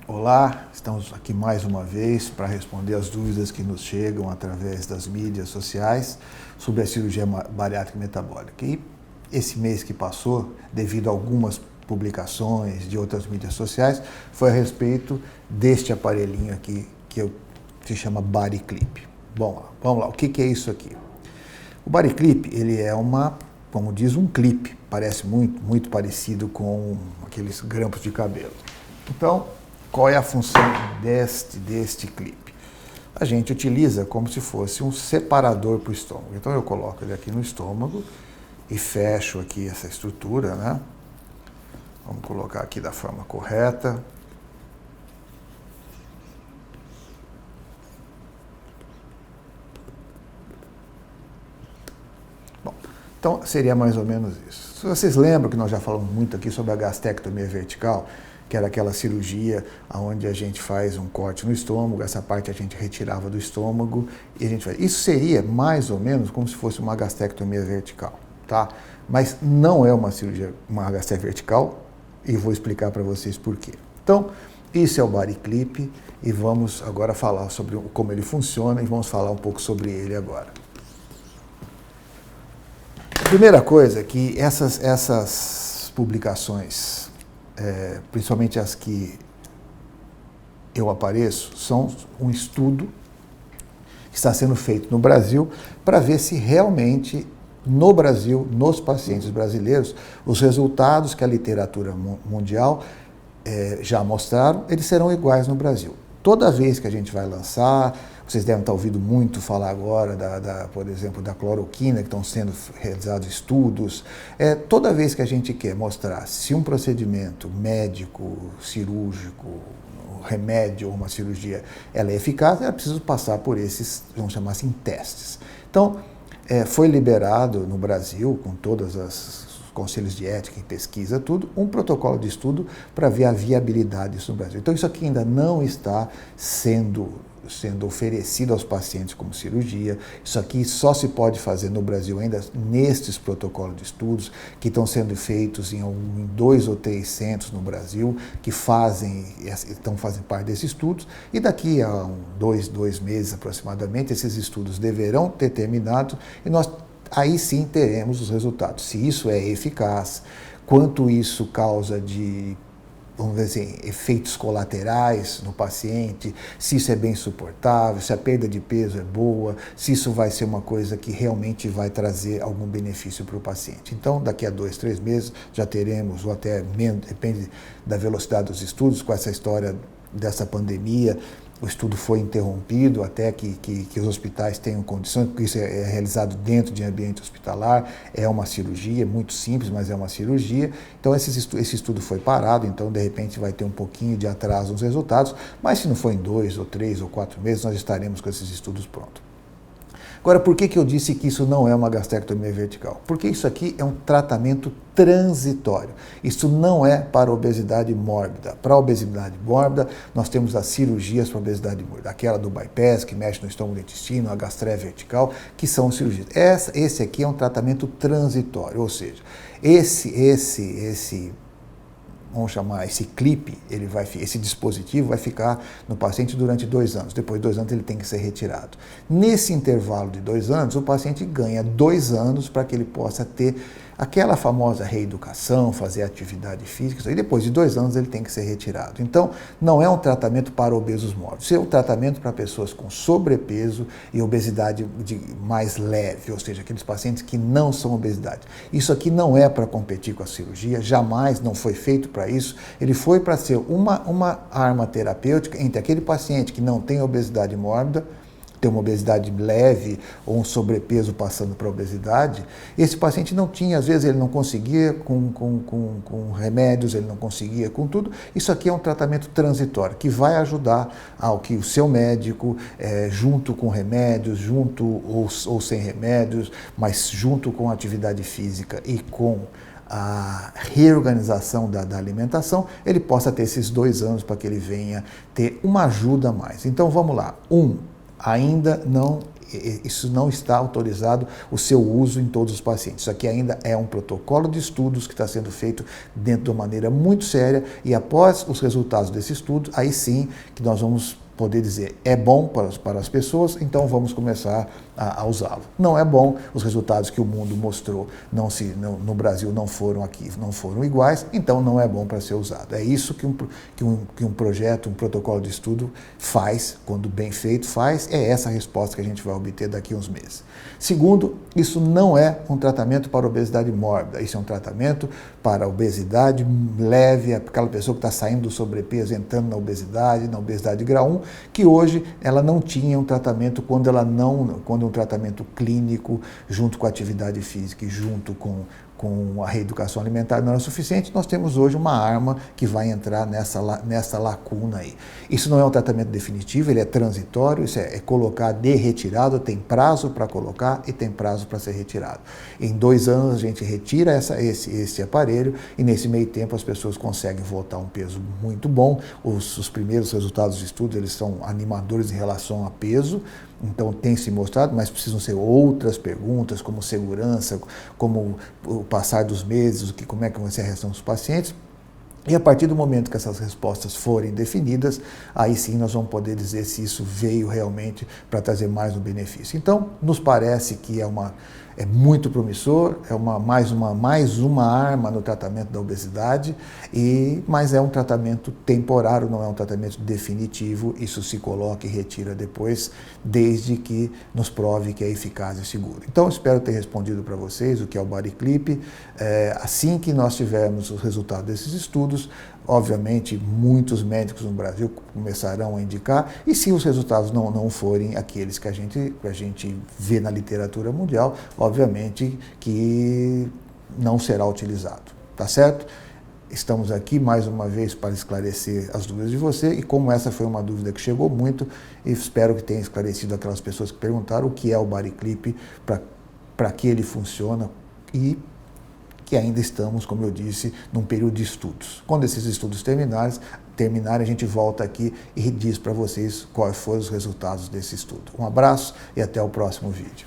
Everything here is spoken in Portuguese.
Olá, estamos aqui mais uma vez para responder as dúvidas que nos chegam através das mídias sociais sobre a cirurgia bariátrica metabólica. E esse mês que passou, devido a algumas publicações de outras mídias sociais, foi a respeito deste aparelhinho aqui que se chama BariClip. Bom, vamos lá, o que é isso aqui? O BariClip, ele é como diz, um clipe, parece muito parecido com aqueles grampos de cabelo. Então, qual é a função deste clipe? A gente utiliza como se fosse um separador para o estômago. Então eu coloco ele aqui no estômago e fecho aqui essa estrutura, né? Vamos colocar aqui da forma correta. Bom, então seria mais ou menos isso. Se vocês lembram que nós já falamos muito aqui sobre a gastrectomia vertical, que era aquela cirurgia onde a gente faz um corte no estômago, essa parte a gente retirava do estômago e a gente faz. Isso seria mais ou menos como se fosse uma gastrectomia vertical, tá? Mas não é uma cirurgia, uma gastrectomia vertical, e vou explicar para vocês por quê. Então, isso é o BariClip e vamos agora falar sobre como ele funciona e vamos falar um pouco sobre ele agora. A primeira coisa é que essas publicações, principalmente as que eu apareço, são um estudo que está sendo feito no Brasil para ver se realmente no Brasil, nos pacientes brasileiros, os resultados que a literatura mundial já mostraram, eles serão iguais no Brasil. Toda vez que a gente vai lançar, vocês devem estar ouvindo muito falar agora, por exemplo, da cloroquina, que estão sendo realizados estudos. Toda vez que a gente quer mostrar se um procedimento médico, cirúrgico, um remédio ou uma cirurgia, ela é eficaz, ela precisa passar por esses, vamos chamar assim, testes. Então, foi liberado no Brasil, com todas as conselhos de ética e pesquisa, tudo, um protocolo de estudo para ver a viabilidade disso no Brasil. Então, isso aqui ainda não está sendo oferecido aos pacientes como cirurgia. Isso aqui só se pode fazer no Brasil ainda nestes protocolos de estudos que estão sendo feitos em 2 ou 3 centros no Brasil que fazem parte desses estudos, e daqui a 2 meses aproximadamente esses estudos deverão ter terminado e nós aí sim teremos os resultados. Se isso é eficaz, quanto isso causa de, vamos dizer assim, efeitos colaterais no paciente, se isso é bem suportável, se a perda de peso é boa, se isso vai ser uma coisa que realmente vai trazer algum benefício para o paciente. Então, daqui a 2, 3 meses já teremos, ou até menos, depende da velocidade dos estudos, com essa história dessa pandemia, o estudo foi interrompido até que os hospitais tenham condições, porque isso é realizado dentro de ambiente hospitalar, é uma cirurgia, muito simples, mas é uma cirurgia. Então esse estudo foi parado, então de repente vai ter um pouquinho de atraso nos resultados, mas se não for em 2 ou 3 ou 4 meses, nós estaremos com esses estudos prontos. Agora, por que eu disse que isso não é uma gastrectomia vertical? Porque isso aqui é um tratamento transitório. Isso não é para obesidade mórbida. Para a obesidade mórbida, nós temos as cirurgias para obesidade mórbida. Aquela do bypass, que mexe no estômago e no intestino, a gastrectomia vertical, que são cirurgias. Esse aqui é um tratamento transitório, ou seja, vamos chamar esse clipe, esse dispositivo vai ficar no paciente durante 2 anos. Depois de 2 anos ele tem que ser retirado. Nesse intervalo de 2 anos, o paciente ganha 2 anos para que ele possa ter aquela famosa reeducação, fazer atividade física, e depois de 2 anos ele tem que ser retirado. Então, não é um tratamento para obesos mórbidos, é um tratamento para pessoas com sobrepeso e obesidade mais leve, ou seja, aqueles pacientes que não são obesidade. Isso aqui não é para competir com a cirurgia, jamais não foi feito para isso, ele foi para ser uma arma terapêutica entre aquele paciente que não tem obesidade mórbida, tem uma obesidade leve ou um sobrepeso passando para a obesidade, esse paciente não tinha, às vezes ele não conseguia com remédios, ele não conseguia com tudo. Isso aqui é um tratamento transitório, que vai ajudar ao que o seu médico, junto com remédios, junto ou sem remédios, mas junto com atividade física e com a reorganização da alimentação, ele possa ter esses 2 anos para que ele venha ter uma ajuda a mais. Então vamos lá. Ainda não Isso não está autorizado o seu uso em todos os pacientes. Isso aqui ainda é um protocolo de estudos que está sendo feito dentro de uma maneira muito séria e após os resultados desse estudo, aí sim que nós vamos poder dizer é bom para as pessoas, então vamos começar a usá-lo. Não é bom, os resultados que o mundo mostrou no Brasil não foram iguais, então não é bom para ser usado. É isso que um projeto, um protocolo de estudo faz, quando bem feito faz, é essa a resposta que a gente vai obter daqui a uns meses. Segundo, isso não é um tratamento para obesidade mórbida, isso é um tratamento para obesidade leve, aquela pessoa que está saindo do sobrepeso, entrando na obesidade grau 1, que hoje ela não tinha um tratamento quando um tratamento clínico, junto com a atividade física e junto com a reeducação alimentar não era suficiente, nós temos hoje uma arma que vai entrar nessa lacuna aí. Isso não é um tratamento definitivo, ele é transitório, isso é colocar de retirado, tem prazo para colocar e tem prazo para ser retirado. Em 2 anos a gente retira esse aparelho e nesse meio tempo as pessoas conseguem voltar a um peso muito bom. Os primeiros resultados de estudo, eles são animadores em relação a peso, então tem se mostrado, mas precisam ser outras perguntas, como segurança, como o passar dos meses, como é que vai ser a reação dos pacientes. E a partir do momento que essas respostas forem definidas, aí sim nós vamos poder dizer se isso veio realmente para trazer mais um benefício. Então, nos parece que é muito promissor, é mais uma arma no tratamento da obesidade, mas é um tratamento temporário, não é um tratamento definitivo, isso se coloca e retira depois, desde que nos prove que é eficaz e seguro. Então, espero ter respondido para vocês o que é o Body Clip. Assim que nós tivermos os resultados desses estudos, obviamente, muitos médicos no Brasil começarão a indicar, e se os resultados não forem aqueles que a gente vê na literatura mundial, obviamente que não será utilizado, tá certo? Estamos aqui mais uma vez para esclarecer as dúvidas de você, e como essa foi uma dúvida que chegou muito, espero que tenha esclarecido aquelas pessoas que perguntaram o que é o Body Clip, para que ele funciona e que ainda estamos, como eu disse, num período de estudos. Quando esses estudos terminarem, a gente volta aqui e diz para vocês quais foram os resultados desse estudo. Um abraço e até o próximo vídeo.